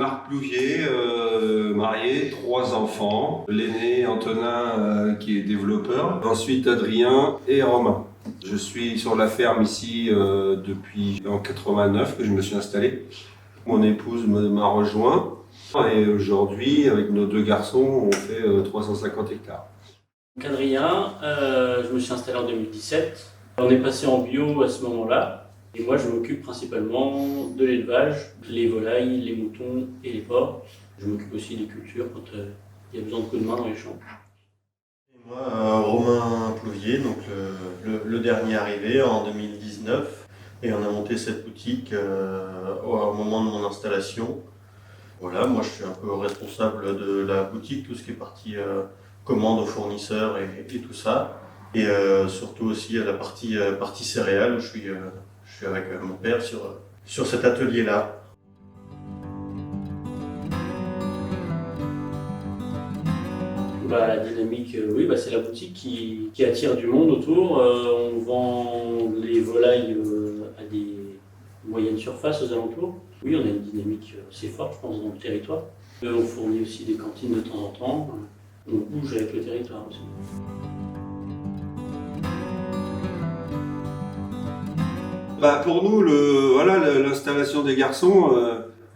Marc Plouvier, marié, 3 enfants. L'aîné Antonin qui est développeur. Ensuite Adrien et Romain. Je suis sur la ferme ici depuis en 89 que je me suis installé. Mon épouse m'a rejoint et aujourd'hui avec nos 2 garçons on fait 350 hectares. Adrien, je me suis installé en 2017. On est passé en bio à ce moment-là. Et moi, je m'occupe principalement de l'élevage, les volailles, les moutons et les porcs. Je m'occupe aussi des cultures quand il y a besoin de coups de main dans les champs. Et moi, Romain Plouvier, donc le dernier arrivé en 2019. Et on a monté cette boutique au moment de mon installation. Voilà, moi je suis un peu responsable de la boutique, tout ce qui est partie commande aux fournisseurs et tout ça. Et surtout aussi à la partie céréales où je suis avec mon père sur cet atelier-là. La dynamique, oui, c'est la boutique qui attire du monde autour. On vend les volailles à des moyennes surfaces aux alentours. Oui, on a une dynamique assez forte, je pense, dans le territoire. On fournit aussi des cantines de temps en temps. On bouge avec le territoire aussi. Pour nous, l'installation des garçons,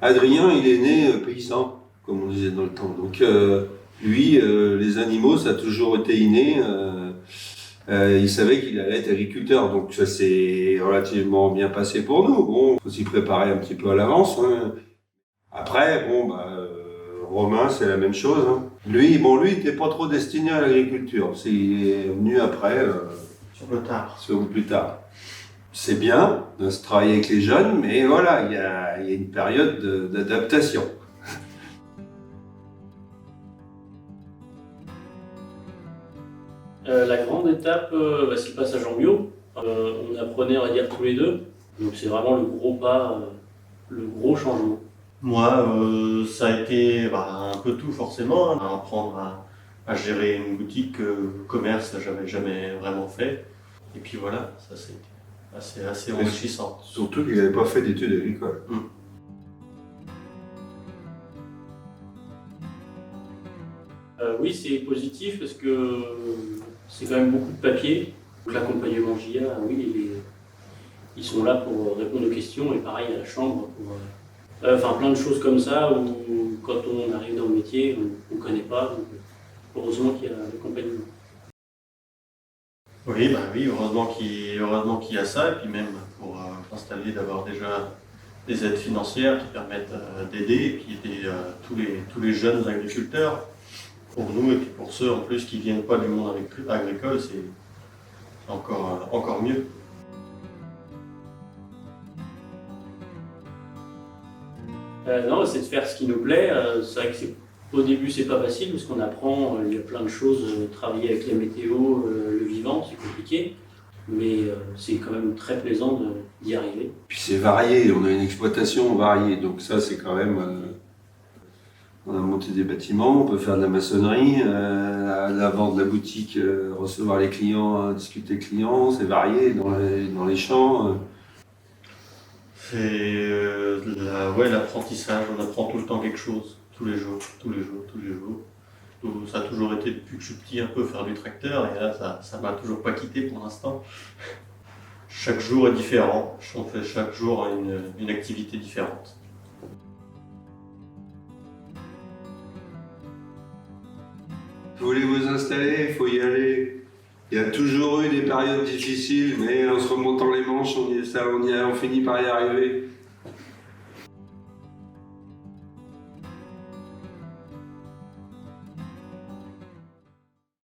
Adrien, il est né paysan, comme on disait dans le temps. Donc lui, les animaux, ça a toujours été inné. Il savait qu'il allait être agriculteur, donc ça s'est relativement bien passé pour nous. Bon, faut s'y préparer un petit peu à l'avance. Hein. Après, Romain, c'est la même chose. Hein. Lui, il n'était pas trop destiné à l'agriculture. Il est venu après. Sur le tard. Plus tard. C'est bien de se travailler avec les jeunes, mais voilà, il y a une période d'adaptation. La grande étape, c'est le passage en bio. On apprenait, on va dire, tous les deux. Donc c'est vraiment le gros pas, le gros changement. Moi, ça a été un peu tout forcément, hein, à apprendre à gérer une boutique, commerce, j'avais jamais vraiment fait. Et puis voilà, ça c'est assez enrichissant. Surtout qu'il n'avait pas fait d'études agricoles. Oui, c'est positif parce que c'est quand même beaucoup de papier. Donc l'accompagnement JA, oui, ils sont là pour répondre aux questions et pareil à la chambre pour plein de choses comme ça où quand on arrive dans le métier, on ne connaît pas. Donc, heureusement qu'il y a l'accompagnement. Oui, heureusement qu'il y a ça, et puis même pour s'installer, d'avoir déjà des aides financières qui permettent d'aider, et puis aider tous les jeunes agriculteurs, pour nous, et puis pour ceux en plus qui ne viennent pas du monde agricole, c'est encore mieux. Non, c'est de faire ce qui nous plaît. C'est vrai que au début, c'est pas facile parce qu'on apprend, il y a plein de choses, travailler avec la météo, le vivant, c'est compliqué. Mais c'est quand même très plaisant d'y arriver. Puis c'est varié, on a une exploitation variée, donc ça c'est quand même... on a monté des bâtiments, on peut faire de la maçonnerie, la vente de la boutique, recevoir les clients, discuter avec les clients, c'est varié dans les champs. C'est l'apprentissage, on apprend tout le temps quelque chose, tous les jours. Ça a toujours été depuis que je suis petit un peu faire du tracteur et là ça m'a toujours pas quitté pour l'instant. Chaque jour est différent, on fait chaque jour une activité différente. Vous voulez vous installer, il faut y aller. Il y a toujours eu des périodes difficiles, mais en se remontant les manches, on finit par y arriver.